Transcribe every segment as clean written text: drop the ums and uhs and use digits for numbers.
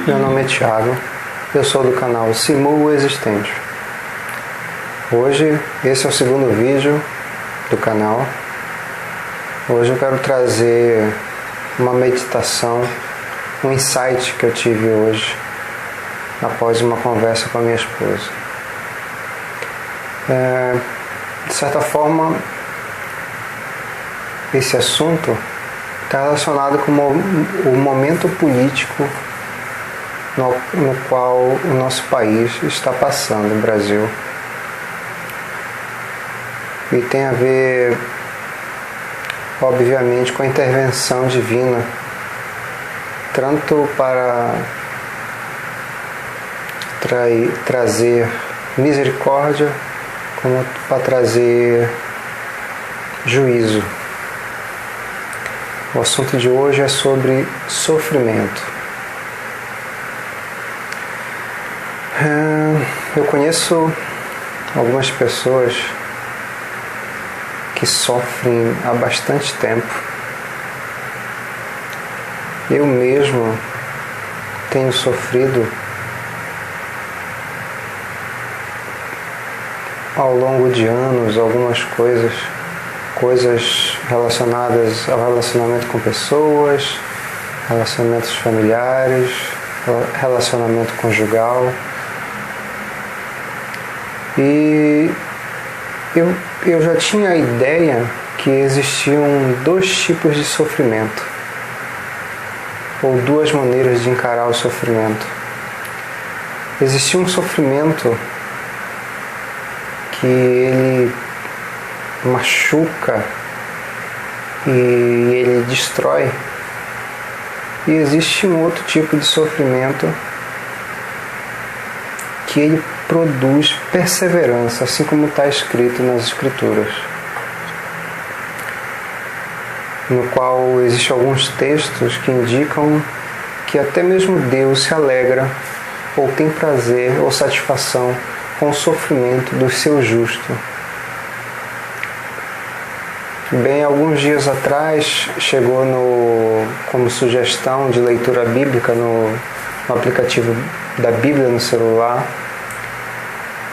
Meu nome é Thiago, eu sou do canal Simul Existente. Hoje, esse é o segundo vídeo do canal. Hoje eu quero trazer uma meditação, um insight que eu tive hoje, após uma conversa com a minha esposa. De certa forma, esse assunto está relacionado com o momento político no qual o nosso país está passando, o Brasil. E tem a ver, obviamente, com a intervenção divina, tanto para trazer misericórdia, como para trazer juízo. O assunto de hoje é sobre sofrimento. Eu conheço algumas pessoas que sofrem há bastante tempo. Eu mesmo tenho sofrido ao longo de anos algumas coisas relacionadas ao relacionamento com pessoas, relacionamentos familiares, relacionamento conjugal. E eu já tinha a ideia que existiam dois tipos de sofrimento, ou duas maneiras de encarar o sofrimento. Existia um sofrimento que ele machuca e ele destrói, e existe um outro tipo de sofrimento que ele produz perseverança, assim como está escrito nas Escrituras, no qual existem alguns textos que indicam que até mesmo Deus se alegra ou tem prazer ou satisfação com o sofrimento do seu justo. Bem, alguns dias atrás chegou como sugestão de leitura bíblica no aplicativo da Bíblia no celular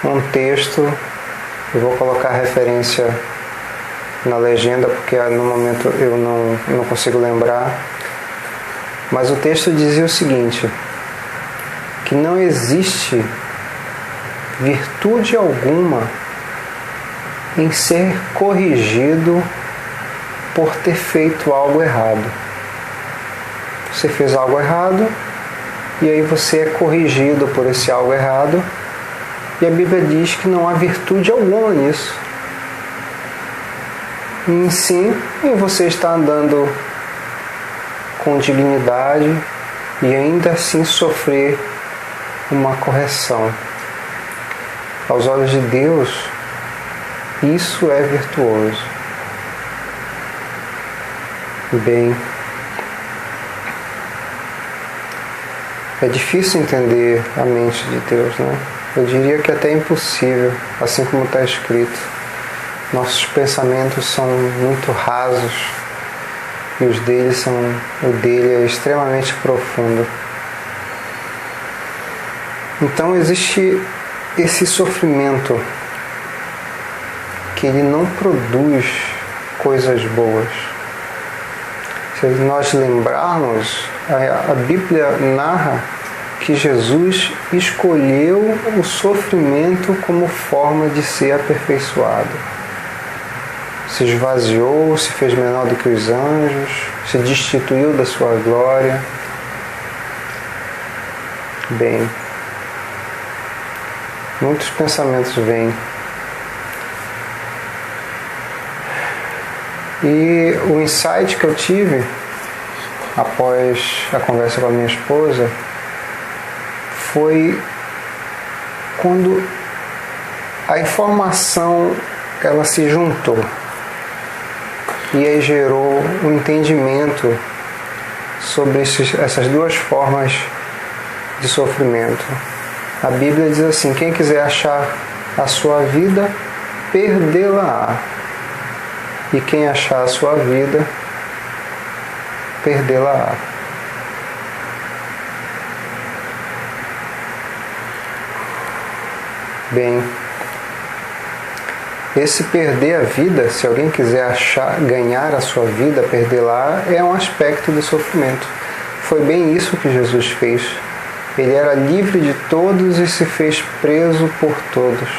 um texto. Eu vou colocar a referência na legenda porque no momento eu não consigo lembrar, mas o texto dizia o seguinte: que não existe virtude alguma em ser corrigido por ter feito algo errado. Você fez algo errado e aí você é corrigido por esse algo errado, e a Bíblia diz que não há virtude alguma nisso. E sim, você está andando com dignidade e ainda assim sofrer uma correção. Aos olhos de Deus, isso é virtuoso. Bem, é difícil entender a mente de Deus, né? Eu diria que até é impossível, assim como está escrito. Nossos pensamentos são muito rasos e o dele é extremamente profundo. Então existe esse sofrimento que ele não produz coisas boas. Se nós lembrarmos, a Bíblia narra que Jesus escolheu o sofrimento como forma de ser aperfeiçoado. Se esvaziou, se fez menor do que os anjos, se destituiu da sua glória. Bem, muitos pensamentos vêm. E o insight que eu tive após a conversa com a minha esposa foi quando a informação ela se juntou e aí gerou um entendimento sobre essas duas formas de sofrimento. A Bíblia diz assim: quem quiser achar a sua vida, perdê-la-á. E quem achar a sua vida, perdê-la-á. Bem, esse perder a vida, se alguém quiser ganhar a sua vida, perder lá, é um aspecto do sofrimento. Foi bem isso que Jesus fez. Ele era livre de todos e se fez preso por todos.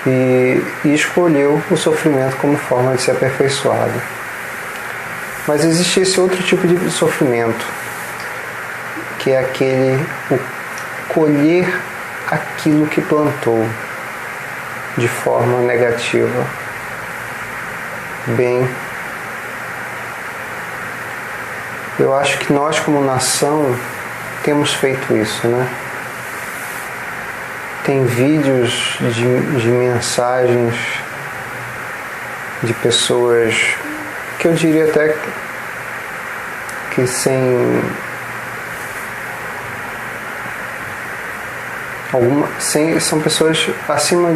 E escolheu o sofrimento como forma de ser aperfeiçoado. Mas existe esse outro tipo de sofrimento, que é aquele colher aquilo que plantou de forma negativa. Bem, eu acho que nós como nação temos feito isso, né? Tem vídeos de mensagens de pessoas que eu diria até que são pessoas acima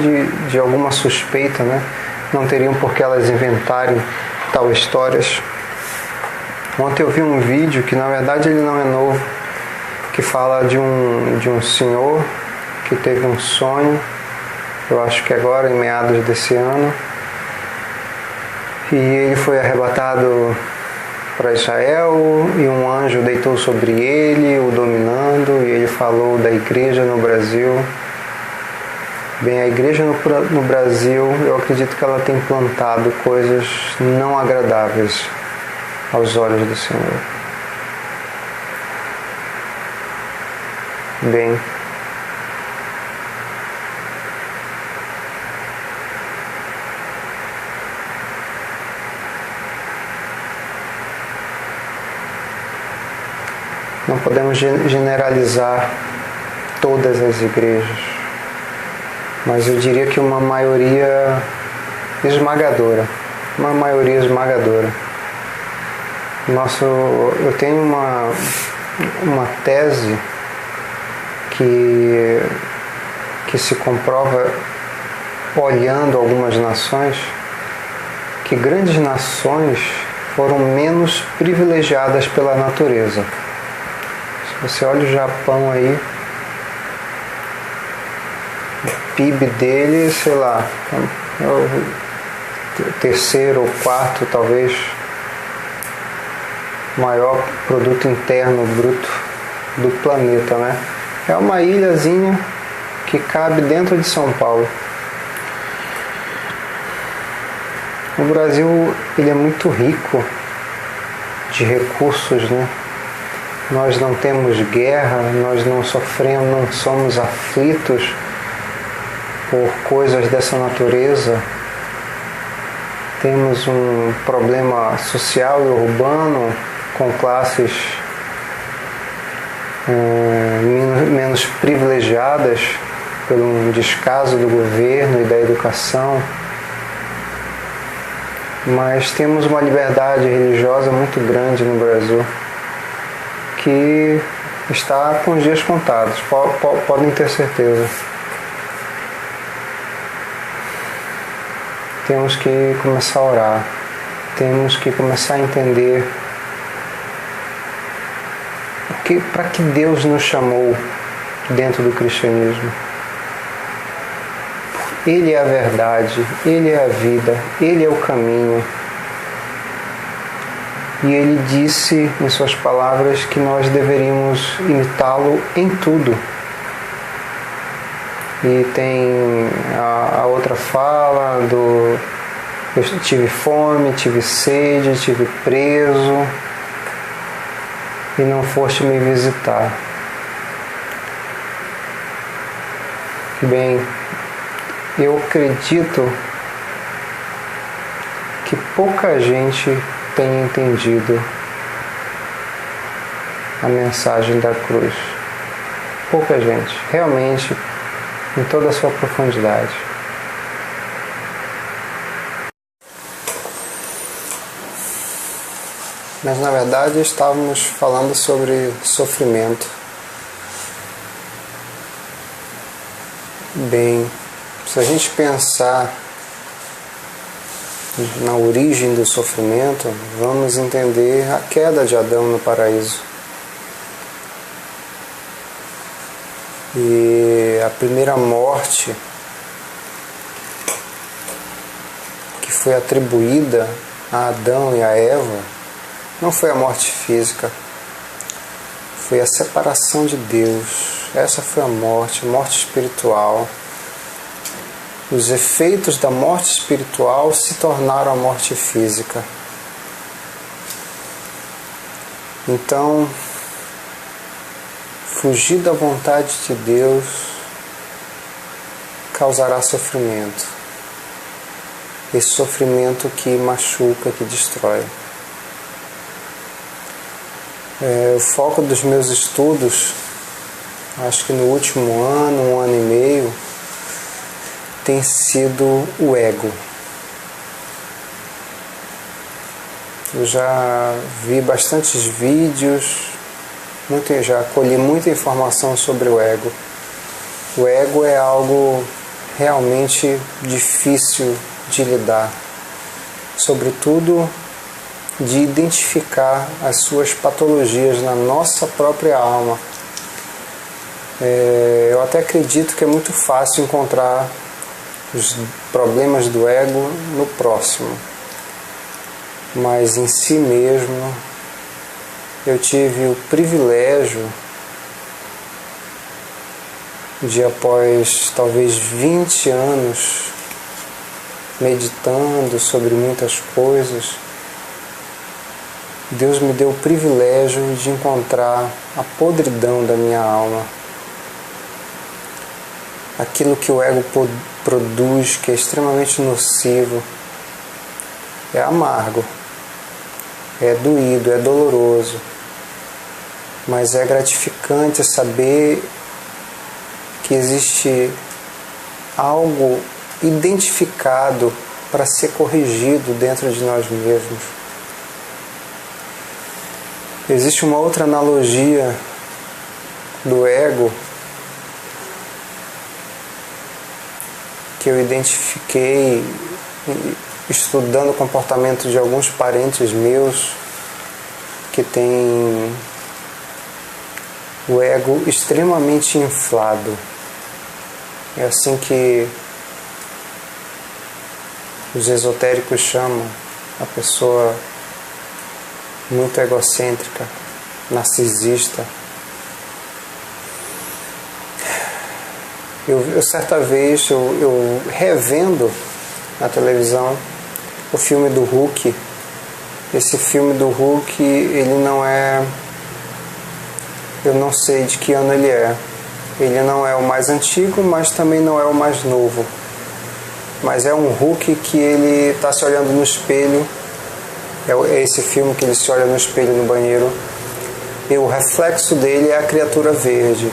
de alguma suspeita, né? Não teriam por que elas inventarem tal histórias. Ontem eu vi um vídeo que na verdade ele não é novo, que fala de um senhor que teve um sonho, eu acho que agora em meados desse ano, e ele foi arrebatado para Israel e um anjo deitou sobre ele, o dominando, e ele falou da igreja no Brasil. Bem, a igreja no Brasil, eu acredito que ela tem plantado coisas não agradáveis aos olhos do Senhor. Bem, não podemos generalizar todas as igrejas, mas eu diria que uma maioria esmagadora. Eu tenho uma tese que se comprova olhando algumas nações, que grandes nações foram menos privilegiadas pela natureza. Se você olha o Japão aí, o PIB dele, sei lá, é o terceiro ou quarto, talvez, maior produto interno bruto do planeta, né? É uma ilhazinha que cabe dentro de São Paulo. O Brasil, ele é muito rico de recursos, né? Nós não temos guerra, nós não sofremos, não somos aflitos por coisas dessa natureza. Temos um problema social e urbano com classes menos privilegiadas pelo um descaso do governo e da educação, mas temos uma liberdade religiosa muito grande no Brasil, que está com os dias contados, podem ter certeza. Temos que começar a orar, temos que começar a entender para que Deus nos chamou dentro do cristianismo. Ele é a verdade, Ele é a vida, Ele é o caminho. E Ele disse em suas palavras que nós deveríamos imitá-lo em tudo. E tem a outra fala do: eu tive fome, tive sede, tive preso e não foste me visitar. Bem, eu acredito que pouca gente tem entendido a mensagem da cruz. Pouca gente, realmente, em toda a sua profundidade. Mas na verdade estávamos falando sobre sofrimento. Bem, se a gente pensar na origem do sofrimento, vamos entender a queda de Adão no paraíso. E a primeira morte que foi atribuída a Adão e a Eva não foi a morte física, foi a separação de Deus. Essa foi a morte espiritual. Os efeitos da morte espiritual se tornaram a morte física. Então, fugir da vontade de Deus causará sofrimento. Esse sofrimento que machuca, que destrói. O foco dos meus estudos, acho que no último ano, 1 ano e meio, tem sido o ego. Eu já vi bastantes vídeos, já colhi muita informação sobre o ego. O ego é algo realmente difícil de lidar, sobretudo de identificar as suas patologias na nossa própria alma. Eu até acredito que é muito fácil encontrar os problemas do ego no próximo, mas em si mesmo eu tive o privilégio de, após talvez 20 anos meditando sobre muitas coisas, Deus me deu o privilégio de encontrar a podridão da minha alma, aquilo que o ego produz, que é extremamente nocivo. É amargo, é doído, é doloroso, mas é gratificante saber que existe algo identificado para ser corrigido dentro de nós mesmos. Existe uma outra analogia do ego que eu identifiquei estudando o comportamento de alguns parentes meus que têm o ego extremamente inflado. É assim que os esotéricos chamam a pessoa muito egocêntrica, narcisista. Certa vez, eu revendo na televisão o filme do Hulk. Esse filme do Hulk, ele não é... Eu não sei de que ano ele é. Ele não é o mais antigo, mas também não é o mais novo. Mas é um Hulk que ele está se olhando no espelho. É esse filme que ele se olha no espelho no banheiro. E o reflexo dele é a criatura verde.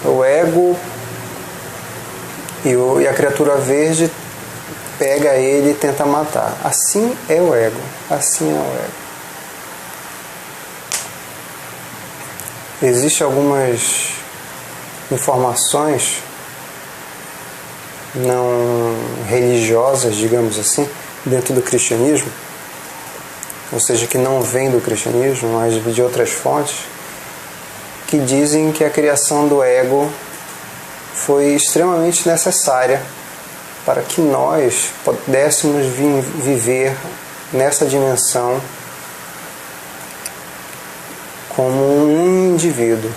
O ego e a criatura verde pega ele e tenta matar. Assim é o ego. Assim é o ego. Existem algumas informações não religiosas, digamos assim, dentro do cristianismo, ou seja, que não vem do cristianismo, mas de outras fontes, que dizem que a criação do ego foi extremamente necessária para que nós pudéssemos viver nessa dimensão como um indivíduo.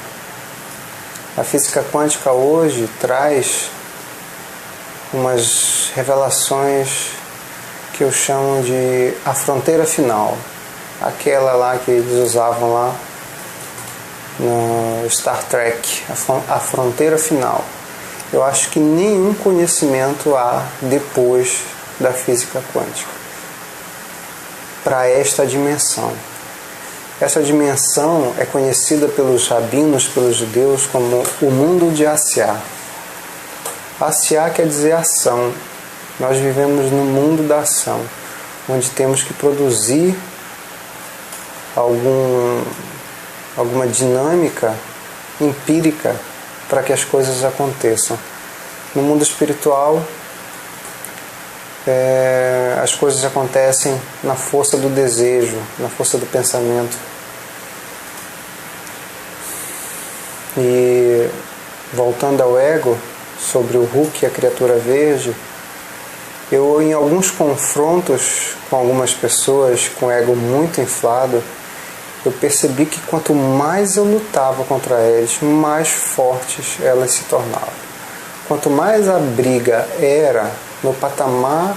A física quântica hoje traz umas revelações que eu chamo de a fronteira final, aquela lá que eles usavam lá no Star Trek, a fronteira final. Eu acho que nenhum conhecimento há depois da física quântica para esta dimensão. Essa dimensão é conhecida pelos rabinos, pelos judeus, como o mundo de Asiá. Asiá quer dizer ação. Nós vivemos no mundo da ação, onde temos que produzir alguma dinâmica empírica para que as coisas aconteçam. No mundo espiritual, as coisas acontecem na força do desejo, na força do pensamento. E voltando ao ego, sobre o Hulk e a criatura verde, eu, em alguns confrontos com algumas pessoas com ego muito inflado, eu percebi que quanto mais eu lutava contra eles, mais fortes elas se tornavam. Quanto mais a briga era no patamar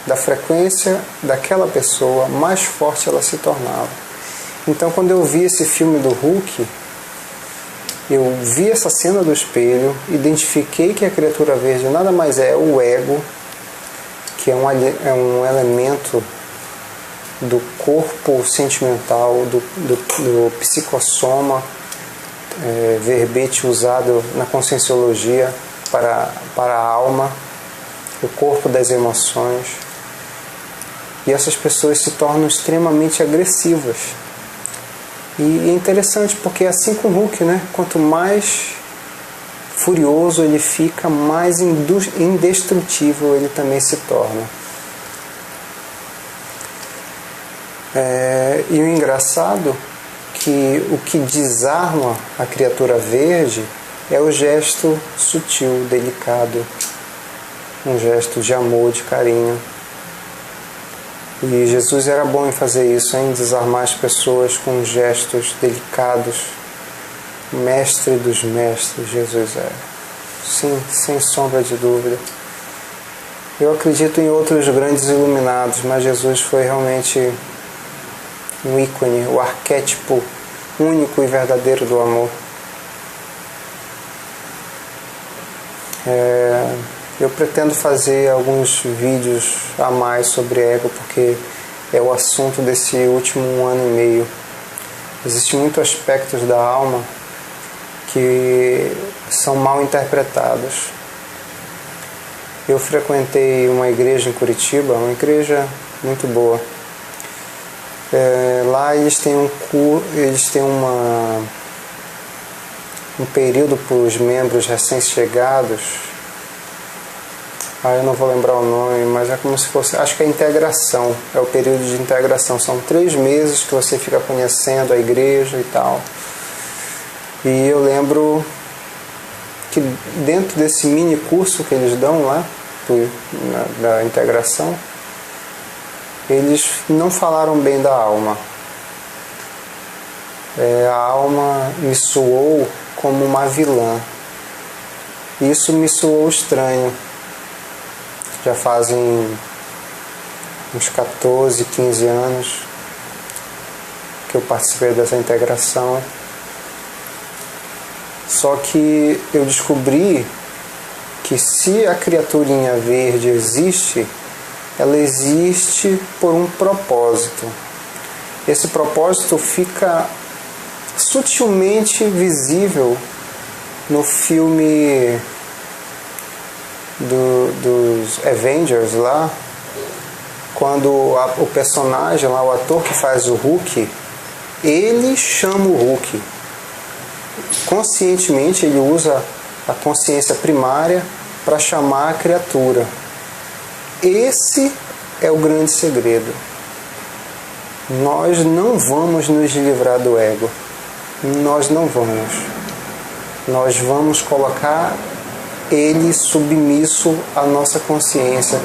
da frequência daquela pessoa, mais forte ela se tornava. Então, quando eu vi esse filme do Hulk, eu vi essa cena do espelho, identifiquei que a criatura verde nada mais é o ego, que é um elemento do corpo sentimental, do psicossoma, verbete usado na conscienciologia para a alma, o corpo das emoções. E essas pessoas se tornam extremamente agressivas. E é interessante porque é assim com o Hulk, né? Quanto mais furioso ele fica, mais indestrutível ele também se torna. E o engraçado que o que desarma a criatura verde é o gesto sutil, delicado, um gesto de amor, de carinho. E Jesus era bom em fazer isso, em desarmar as pessoas com gestos delicados. Mestre dos mestres, Jesus era. Sim, sem sombra de dúvida. Eu acredito em outros grandes iluminados, mas Jesus foi realmente um ícone, o arquétipo único e verdadeiro do amor. Eu pretendo fazer alguns vídeos a mais sobre ego, porque é o assunto desse último 1 ano e meio. Existem muitos aspectos da alma que são mal interpretados. Eu frequentei uma igreja em Curitiba, uma igreja muito boa. Lá eles têm um período para os membros recém-chegados. Eu não vou lembrar o nome, mas é como se fosse, acho que é integração, é o período de integração. São 3 meses que você fica conhecendo a igreja e tal. E eu lembro que dentro desse mini curso que eles dão lá, da integração, eles não falaram bem da alma. A alma me soou como uma vilã. Isso me soou estranho. Já fazem uns 14, 15 anos que eu participei dessa integração. Só que eu descobri que se a criaturinha verde existe, ela existe por um propósito. Esse propósito fica sutilmente visível no filme dos Avengers lá, quando o personagem lá, o ator que faz o Hulk, ele chama o Hulk. Conscientemente ele usa a consciência primária para chamar a criatura. Esse é o grande segredo. Nós não vamos nos livrar do ego. Nós não vamos. Nós vamos colocar ele submisso à nossa consciência,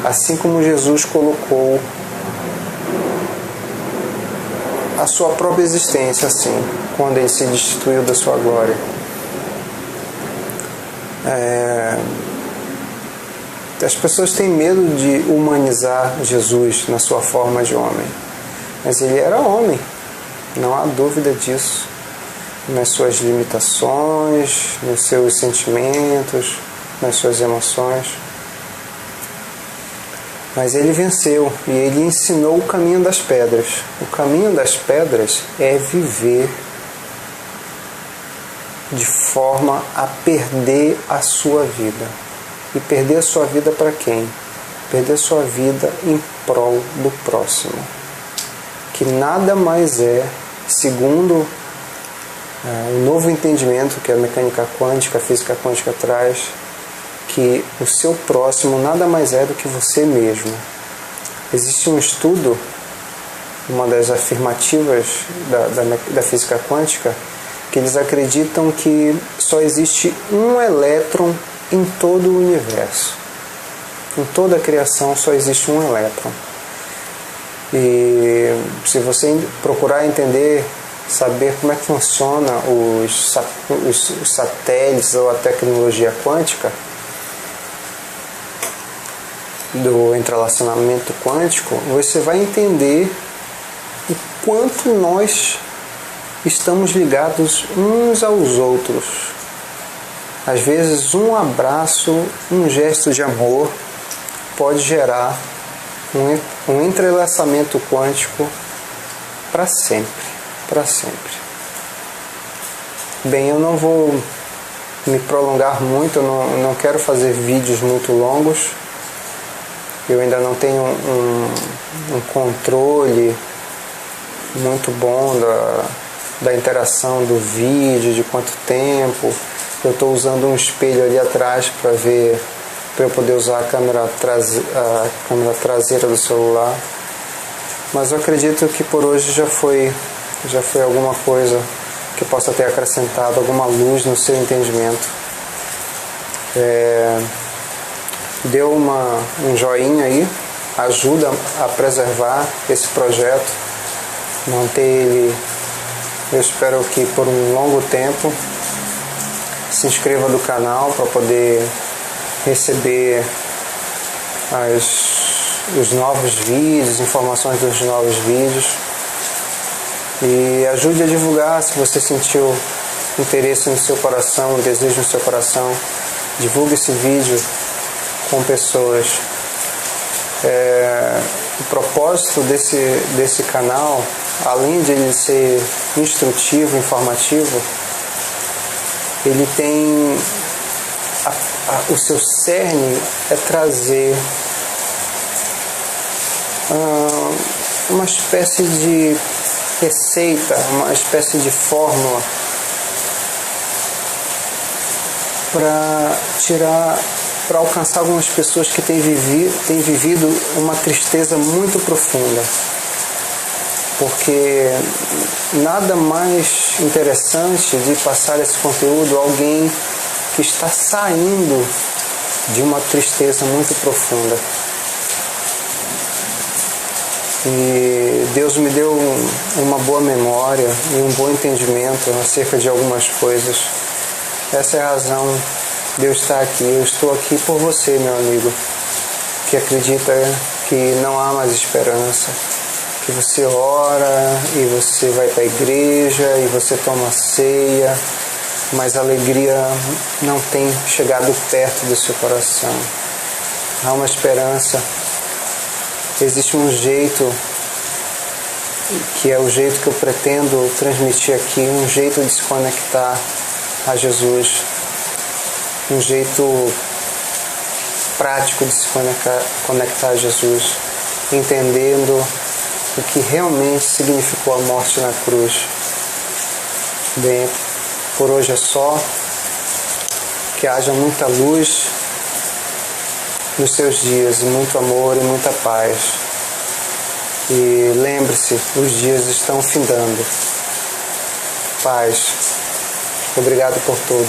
assim como Jesus colocou a sua própria existência, assim, quando ele se destituiu da sua glória. As pessoas têm medo de humanizar Jesus na sua forma de homem, mas ele era homem, não há dúvida disso, nas suas limitações, nos seus sentimentos, nas suas emoções. Mas ele venceu e ele ensinou o caminho das pedras. O caminho das pedras é viver de forma a perder a sua vida. E perder a sua vida para quem? Perder a sua vida em prol do próximo. Que nada mais é, segundo o novo entendimento que a mecânica quântica, a física quântica traz, que o seu próximo nada mais é do que você mesmo. Existe um estudo, uma das afirmativas da física quântica, que eles acreditam que só existe um elétron em todo o universo. Em toda a criação só existe um elétron. E se você procurar entender, saber como é que funciona os satélites ou a tecnologia quântica, do entrelaçamento quântico, você vai entender o quanto nós estamos ligados uns aos outros. Às vezes um abraço, um gesto de amor pode gerar um entrelaçamento quântico para sempre, para sempre. Bem, eu não vou me prolongar muito, eu não quero fazer vídeos muito longos. Eu ainda não tenho um controle muito bom da interação do vídeo, de quanto tempo. Eu estou usando um espelho ali atrás para eu poder usar a câmera traseira do celular. Mas eu acredito que por hoje já foi alguma coisa que possa ter acrescentado alguma luz no seu entendimento. Dê um joinha aí, ajuda a preservar esse projeto, manter ele, eu espero que por um longo tempo. Se inscreva no canal para poder receber os novos vídeos, informações dos novos vídeos, e ajude a divulgar. Se você sentiu interesse no seu coração, um desejo no seu coração, divulgue esse vídeo com pessoas. O propósito desse canal, além de ele ser instrutivo, informativo, ele tem o seu cerne é trazer uma espécie de receita, uma espécie de fórmula para alcançar algumas pessoas que têm vivido uma tristeza muito profunda. Porque nada mais interessante de passar esse conteúdo a alguém que está saindo de uma tristeza muito profunda. E Deus me deu uma boa memória e um bom entendimento acerca de algumas coisas. Essa é a razão de eu estar aqui. Eu estou aqui por você, meu amigo, que acredita que não há mais esperança. Que você ora e você vai para a igreja e você toma ceia, mas a alegria não tem chegado perto do seu coração. Há uma esperança. Existe um jeito, que é o jeito que eu pretendo transmitir aqui, um jeito de se conectar a Jesus, um jeito prático de se conectar a Jesus, entendendo o que realmente significou a morte na cruz. Bem, por hoje é só. Que haja muita luz nos seus dias, e muito amor e muita paz. E lembre-se, os dias estão findando. Paz. Obrigado por tudo.